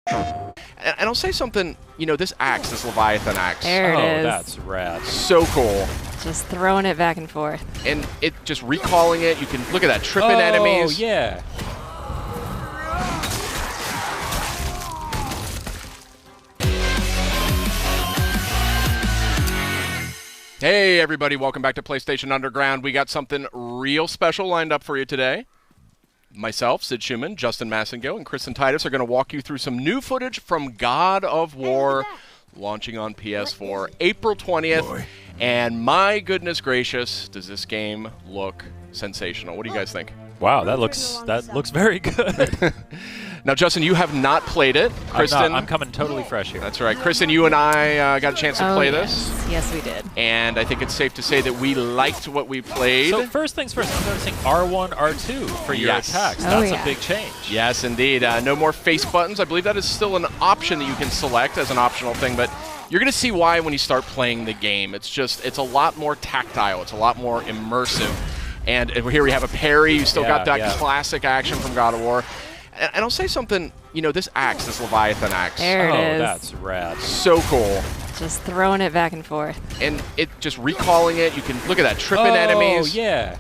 And I'll say something, you know, this axe, this Leviathan axe. There it is. That's rad. So cool. Just throwing it back and forth. And it just recalling it, you can look at that, tripping enemies. Oh, yeah. Hey everybody, welcome back to PlayStation Underground. We got something real special lined up for you today. Myself, Sid Schumann, Justin Massengill, and Kristen Titus are going to walk you through some new footage from God of War, launching on PS4 April 20th. And my goodness gracious, does this game look sensational. What do you guys think? Wow, that looks very good. Now, Justin, you have not played it. Kristen, I'm coming totally fresh here. That's right. Kristen, you and I got a chance to play this. Yes, we did. And I think it's safe to say that we liked what we played. So first things first, I'm noticing R1, R2 for your attacks. That's a big change. Yes, indeed. No more face buttons. I believe that is still an option that you can select as an optional thing, but you're going to see why when you start playing the game. It's a lot more tactile. It's a lot more immersive. And here we have a parry. You still got that classic action from God of War. And I'll say something, you know, this axe, this Leviathan axe. There it is. That's rad. So cool. Just throwing it back and forth. And it just recalling it, you can look at that, tripping enemies. Oh, yeah.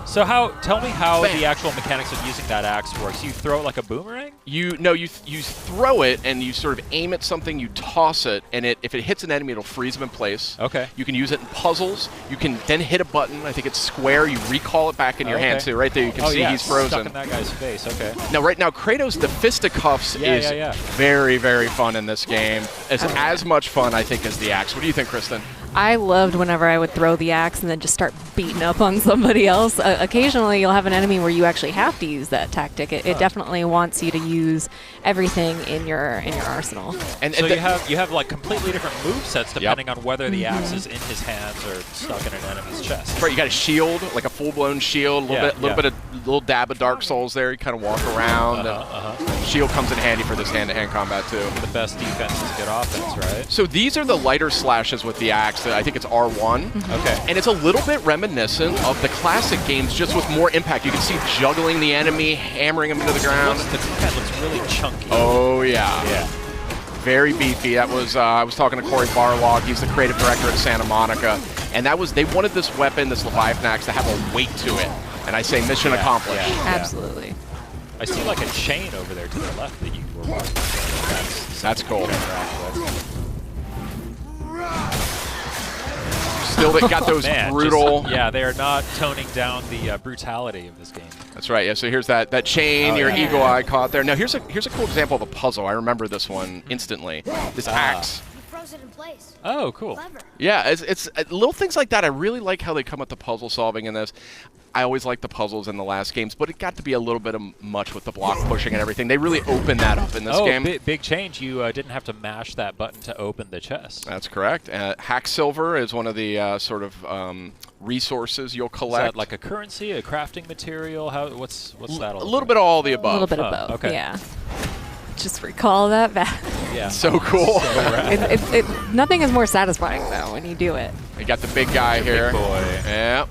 So tell me how the actual mechanics of using that axe works. You throw it like a boomerang? You throw it and you sort of aim at something, you toss it, and if it hits an enemy, it'll freeze them in place. Okay. You can use it in puzzles. You can then hit a button. I think it's square. You recall it back in your hand too. Right there, you can see he's frozen. Stuck in that guy's face. Okay. Now, right now, Kratos, the fisticuffs is very, very fun in this game. It's as much fun, I think, as the axe. What do you think, Kristen? I loved whenever I would throw the axe and then just start beating up on somebody else. Occasionally, you'll have an enemy where you actually have to use that tactic. It definitely wants you to use everything in your arsenal. And so you have like completely different movesets depending on whether the axe is in his hands or stuck in an enemy's chest. Right, you got a shield, like a full-blown shield, a little dab of Dark Souls there. You kind of walk around. Shield comes in handy for this hand-to-hand combat too. The best defense is good offense, right? So these are the lighter slashes with the axe. I think it's R1. Okay. And it's a little bit reminiscent of the classic games, just with more impact. You can see juggling the enemy, hammering him into the ground. The D-pad looks really chunky. Oh, yeah. Yeah. Very beefy. That was I was talking to Cory Barlog. He's the creative director at Santa Monica. And they wanted this weapon, this Leviathan axe, to have a weight to it. And I say mission accomplished. Absolutely. I see like a chain over there to the left that you were walking. That's cool. Still got those brutal... yeah, they are not toning down the brutality of this game. That's right. Yeah. So here's that chain. Your eagle eye caught there. Now here's a cool example of a puzzle. I remember this one instantly. This axe. Froze it in place. Oh, cool. Clever. Yeah, it's little things like that. I really like how they come at the puzzle solving in this. I always liked the puzzles in the last games, but it got to be a little bit much with the block pushing and everything. They really opened that up in this game. Big change. You didn't have to mash that button to open the chest. That's correct. Hack silver is one of the sort of resources you'll collect. Is that like a currency, a crafting material? What's that all A little bit of all the above. A little bit of both, okay. yeah. Just recall that back. Yeah. So cool. So nothing is more satisfying, though, when you do it. You got the big guy here. Big boy. Yeah.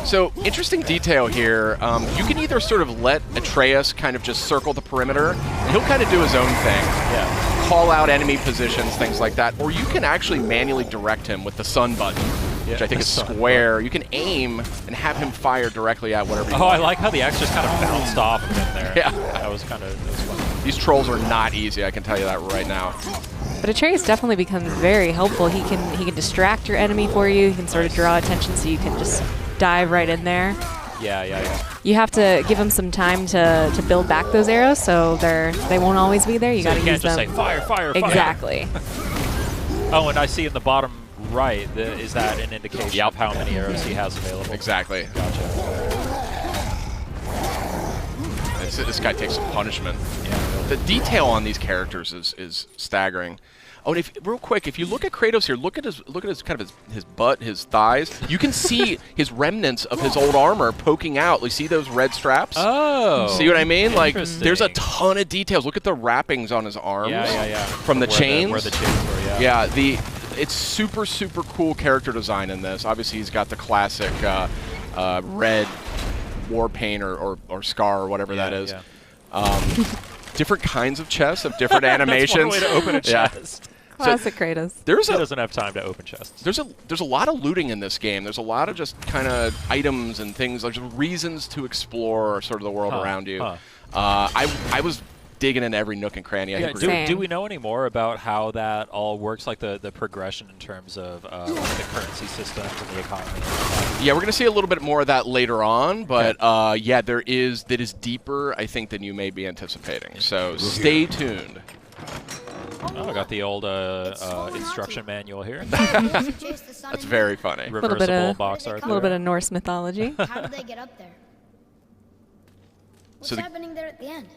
So, interesting detail here. You can either sort of let Atreus kind of just circle the perimeter, and he'll kind of do his own thing. Yeah. Call out enemy positions, things like that. Or you can actually manually direct him with the sun button, which I think is square. You can aim and have him fire directly at whatever you want. I like how the axe just kind of bounced off of him there. Yeah. That was fun. These trolls are not easy, I can tell you that right now. But Atreus definitely becomes very helpful. He can distract your enemy for you. He can sort of draw attention so you can just dive right in there. Yeah. You have to give them some time to build back those arrows, so they won't always be there. You got to use them. You can't just say fire, fire, fire. Exactly. Oh, and I see in the bottom right, is that an indication of how many arrows he has available? Exactly. Gotcha. This guy takes some punishment. Yeah. The detail on these characters is staggering. Oh, and real quick, if you look at Kratos here, look at his kind of his butt, his thighs. You can see his remnants of his old armor poking out. You see those red straps? Oh. See what I mean? Like, there's a ton of details. Look at the wrappings on his arms. Yeah. From the chains. Where the chains were, yeah. Yeah. It's super cool character design in this. Obviously, he's got the classic red war paint or scar or whatever that is. Yeah. different kinds of chests of different animations. That's one way to open a chest. Classic Kratos. He doesn't have time to open chests. There's a lot of looting in this game. There's a lot of just kind of items and things, like just reasons to explore sort of the world around you. I was digging in every nook and cranny. Do we know any more about how that all works, like the progression in terms of the currency systems and the economy? Yeah, we're going to see a little bit more of that later on, but yeah, that is deeper, I think, than you may be anticipating. So stay tuned. Oh, I got the old instruction manual here. That's very funny. Reversible box art. A little bit of Norse mythology. How did they get up there? What's happening there at the end?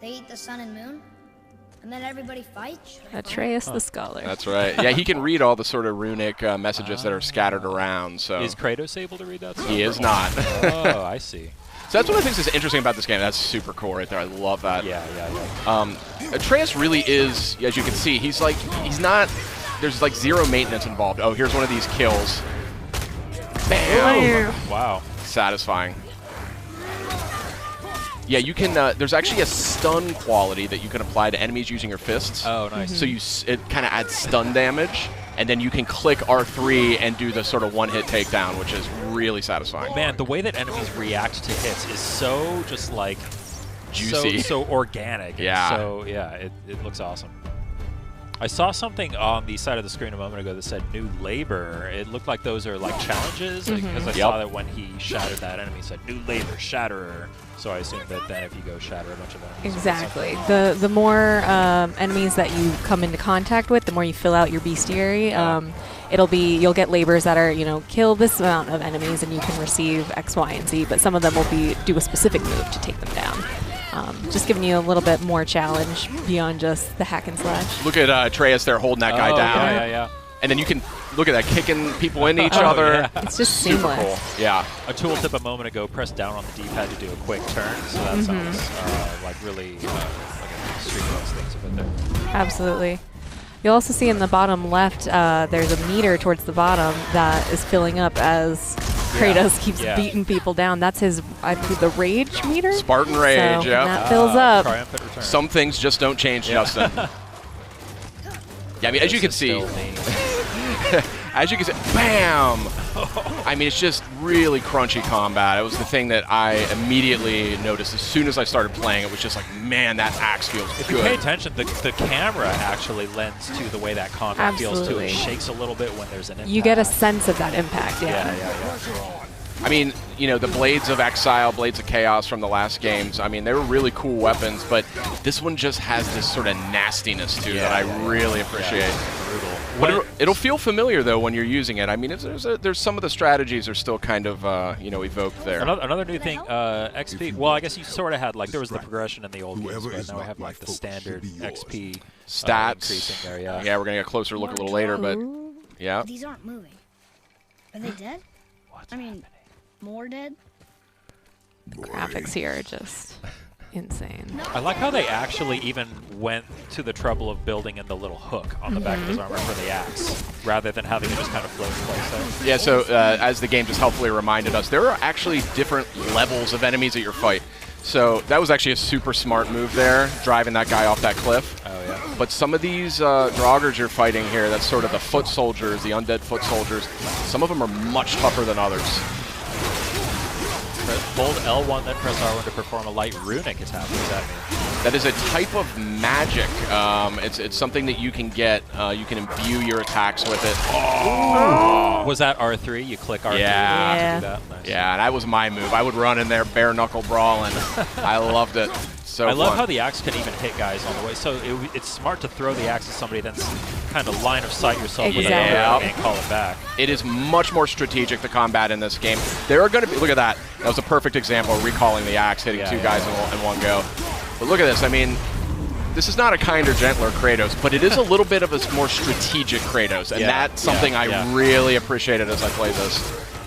They eat the sun and moon, and then everybody fights? Atreus the Scholar. That's right. Yeah, he can read all the sort of runic messages that are scattered around. So is Kratos able to read that stuff? He is not. Oh, I see. So that's one of the things that's interesting about this game. That's super cool right there. I love that. Yeah. Atreus really is, as you can see, he's not, there's like zero maintenance involved. Oh, here's one of these kills. Bam! Wow. Satisfying. Yeah, you can, there's actually a stun quality that you can apply to enemies using your fists. Oh, nice. So it kind of adds stun damage, and then you can click R3 and do the sort of one-hit takedown, which is really satisfying. Man, the way that enemies react to hits is so just like juicy, so organic. Yeah. So yeah, it looks awesome. I saw something on the side of the screen a moment ago that said new labor. It looked like those are like challenges because I saw that when he shattered that enemy, it said new labor, shatterer. So I assume that then if you go shatter a bunch of enemies. Exactly. The more enemies that you come into contact with, the more you fill out your bestiary. You'll get labors that are, kill this amount of enemies and you can receive X, Y, and Z, but some of them will do a specific move to take them down. Just giving you a little bit more challenge beyond just the hack and slash. Look at Atreus there holding that guy down. Yeah. And then you can, look at that, kicking people into each other. Yeah. It's just super seamless. cool. Yeah. A tooltip a moment ago, press down on the D-pad to do a quick turn, so that sounds like really like a streamlines things a bit there. Absolutely. You'll also see in the bottom left, there's a meter towards the bottom that is filling up as Kratos keeps beating people down. That's his, I believe, the rage meter? Spartan Rage, so that fills up. Triumphant return. Some things just don't change, Justin. Yeah, I mean, as you can see, bam! I mean, it's just really crunchy combat. It was the thing that I immediately noticed as soon as I started playing. It was just like, man, that axe feels good. If you pay attention, the camera actually lends to the way that combat feels too. It shakes a little bit when there's an impact. You get a sense of that impact, Yeah. I mean, the Blades of Exile, Blades of Chaos from the last games, I mean, they were really cool weapons, but this one just has this sort of nastiness to it that I really appreciate. But it'll feel familiar, though, when you're using it. I mean, there's some of the strategies are still kind of, evoked there. Another new thing, XP, well, I guess you sort of had, like, there was the progression in the old games, but now we have, like, the standard XP stats increasing there, Yeah, we're going to get a closer look a little later, but, yeah. These aren't moving. Are they dead? I mean, more dead? Graphics here are just insane. I like how they actually even went to the trouble of building in the little hook on the back of his armor for the axe, rather than having it just kind of float in place there. Yeah, so as the game just helpfully reminded us, there are actually different levels of enemies at your fight. So that was actually a super smart move there, driving that guy off that cliff. Oh, yeah. But some of these Draugrs you're fighting here, that's sort of the foot soldiers, the undead foot soldiers, some of them are much tougher than others. Hold L1, then press R1 to perform a light runic attack. What does that mean? That is a type of magic. It's something that you can get. You can imbue your attacks with it. Oh. Was that R3? You click R3 to do that? Nice. Yeah, and that was my move. I would run in there bare knuckle brawling. I loved it. So I love how the axe can even hit guys on the way. So it's smart to throw the axe at somebody, then kind of line of sight yourself with another and call it back. It is much more strategic, the combat in this game. There are going to be, look at that. That was a perfect example of recalling the axe, hitting two guys in one go. But look at this. I mean, this is not a kinder, gentler Kratos, but it is a little bit of a more strategic Kratos, and that's something I really appreciated as I played this.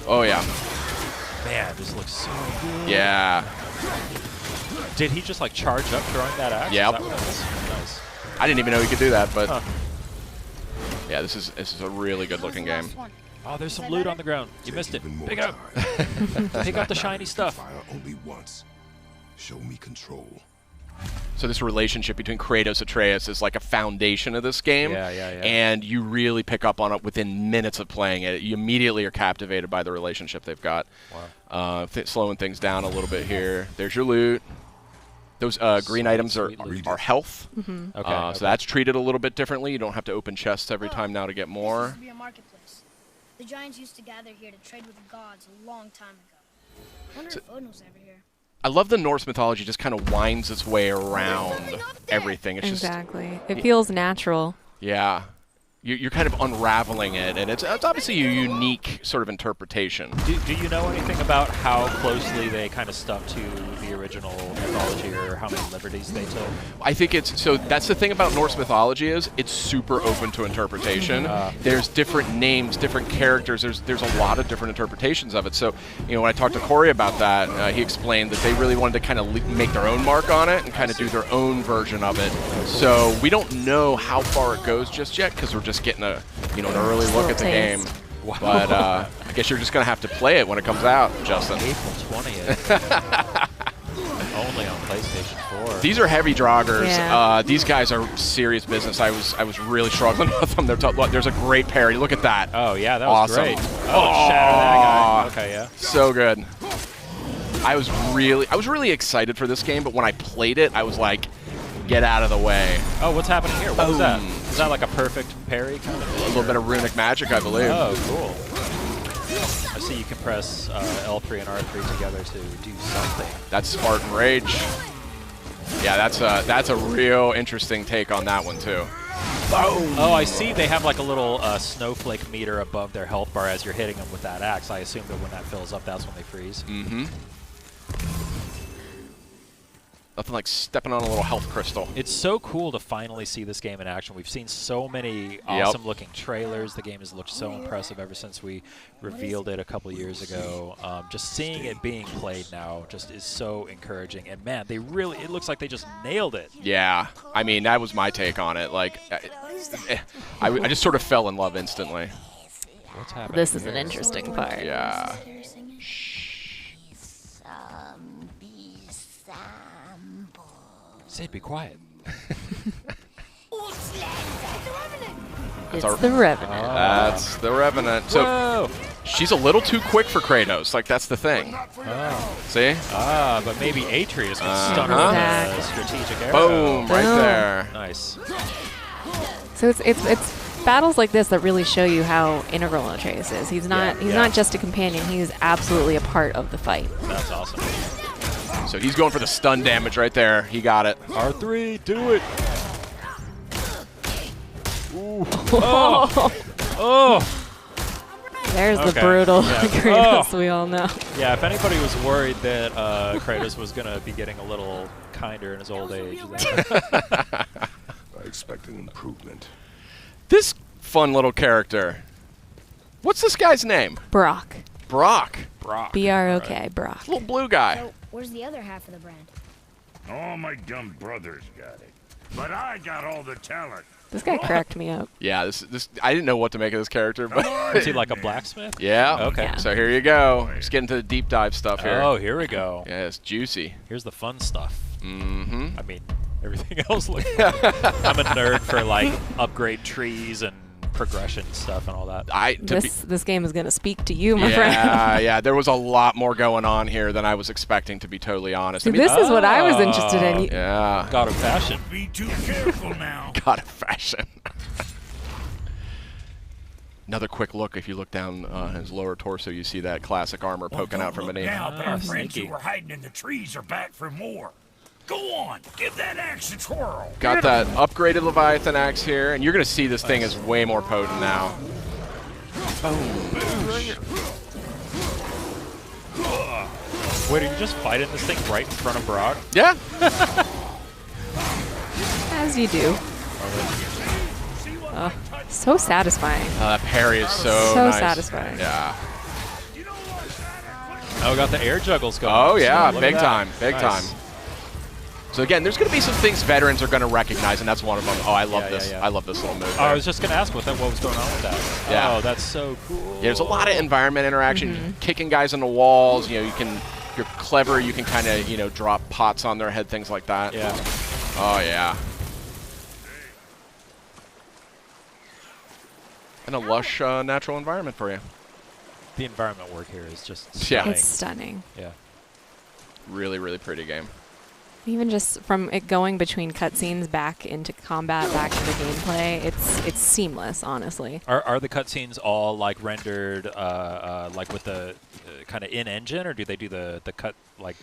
Oh, yeah. Man, this looks so good. Yeah. Did he just like charge up throwing that axe? Yeah. Nice. I didn't even know he could do that, but yeah, this is a really good looking game. Oh, there's some loot on the ground. You missed it. Pick up. Pick up the shiny stuff. Fire only once. Show me control. So this relationship between Kratos and Atreus is like a foundation of this game. Yeah. And you really pick up on it within minutes of playing it. You immediately are captivated by the relationship they've got. Wow. Slowing things down a little bit here. There's your loot. Those green items are health. Okay. So that's treated a little bit differently. You don't have to open chests every time now to get more. This used to be a marketplace. The giants used to gather here to trade with the gods a long time ago. I wonder if Odin was ever here. I love the Norse mythology just kind of winds its way around everything. It's Exactly. It feels natural. Yeah. You're kind of unraveling it, and it's obviously a unique sort of interpretation. Do you know anything about how closely they kind of stuck to the original mythology, or how many liberties they took? I think so that's the thing about Norse mythology is it's super open to interpretation. There's different names, different characters. There's a lot of different interpretations of it. So, when I talked to Cory about that, he explained that they really wanted to kind of make their own mark on it and kind of do their own version of it. So we don't know how far it goes just yet because we're just getting an early look at the game. Wow. But I guess you're just going to have to play it when it comes out, Justin. April 20th. Only on PlayStation 4. These are heavy joggers. Yeah. These guys are serious business. I was really struggling with them. There's a great parry. Look at that. Oh yeah, that was awesome. great. Oh, shatter that guy. Okay, yeah. So good. I was really excited for this game, but when I played it, I was like, get out of the way. Oh, what's happening here? What was that? Is that like a perfect parry kind of? A little bit of runic magic, I believe. Oh, cool. I see you can press L3 and R3 together to do something. That's Spartan Rage. Yeah, that's a real interesting take on that one too. Boom. Oh, I see they have like a little snowflake meter above their health bar as you're hitting them with that axe. I assume that when that fills up, that's when they freeze. Mm-hmm. Nothing like stepping on a little health crystal. It's so cool to finally see this game in action. We've seen so many awesome-looking trailers. The game has looked so impressive ever since we revealed it a couple years ago. Just seeing it being played now just is so encouraging. And man, it looks like they just nailed it. Yeah, I mean, that was my take on it. Like, I just sort of fell in love instantly. What's happening? This is an interesting part. Yeah. Sid, be quiet. It's the Revenant. That's the Revenant. So Whoa. she's a little too quick for Kratos. Like, that's the thing. Oh. See? But maybe Atreus can stun her with a strategic arrow. Boom, right there. Nice. So it's battles like this that really show you how integral Atreus is. He's not just a companion. He's absolutely a part of the fight. That's awesome. So he's going for the stun damage right there. He got it. R3, do it. Ooh. Oh. Oh. There's the brutal Kratos we all know. Yeah, if anybody was worried that Kratos was going to be getting a little kinder in his old age. I expect an improvement. This fun little character. What's this guy's name? Brock. Brock. B-R-O-K, Brock. Little blue guy. So, where's the other half of the brand? All my dumb brothers got it, but I got all the talent. This guy cracked me up. Yeah, this I didn't know what to make of this character, but Is he like a blacksmith? yeah. Okay. Yeah. So here you go. Just getting to the deep dive stuff here. Oh, here we go. Yeah, it's juicy. Here's the fun stuff. Mm-hmm. I mean, everything else looks I'm a nerd for like upgrade trees and progression stuff and all that. This game is going to speak to you, my friend. Yeah. There was a lot more going on here than I was expecting, to be totally honest. See, this is what I was interested in. Yeah. God of fashion. Be too careful now. God of fashion. Another quick look. If you look down his lower torso, you see that classic armor poking out from beneath. Now, but our friends sneaky. who were hiding in the trees are back for more. Go on, give that axe a twirl. Got that upgraded Leviathan axe here, and you're going to see this thing is way more potent now. Wait, are you just fighting this thing right in front of Brock? Yeah. As you do. So satisfying. That parry is so nice. satisfying. Yeah. Oh, we got the air juggles going. Oh, yeah. Look Big at that. time. Big Nice. time. So again, there's going to be some things veterans are going to recognize, and that's one of them. Oh, I love this. Yeah. I love this little move. Oh, I there. was just going to ask what was going on with that. Yeah. Oh, that's so cool. Yeah, there's a lot of environment interaction. Kicking guys on the walls. You're clever. You can kind of, drop pots on their head, things like that. Yeah. Oh, yeah. And a lush natural environment for you. The environment work here is just Yeah. stunning. It's stunning. Yeah. Really, really pretty game. Even just from it going between cutscenes back into combat, back into gameplay, it's seamless, honestly. Are the cutscenes all like rendered like with the kind of in-engine, or do they do the cut like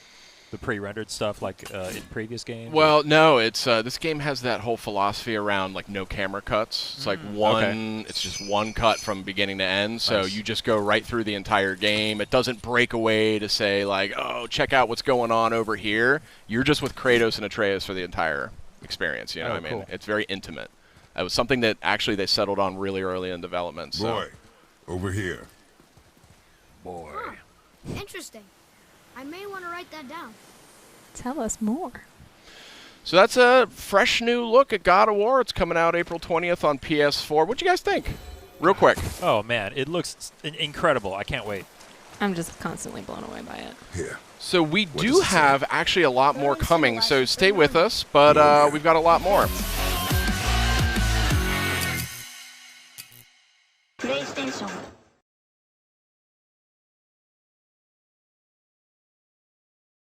the pre-rendered stuff like in previous games? Well, no, it's this game has that whole philosophy around like no camera cuts. It's like one, Okay. it's just one cut from beginning to end. So Nice. you just go right through the entire game. It doesn't break away to say like, oh, check out what's going on over here. You're just with Kratos and Atreus for the entire experience. You know what I mean? Cool. It's very intimate. It was something that actually they settled on really early in development. So. Boy, over here. Boy. Interesting. I may want to write that down. Tell us more. So that's a fresh new look at God of War. It's coming out April 20th on PS4. What'd you guys think? Real quick. Oh man, it looks incredible. I can't wait. I'm just constantly blown away by it. Here. So we What do does it say? have actually a lot more Everyone's coming, seen so the stay last with one. us, but Yeah. we've got a lot more. PlayStation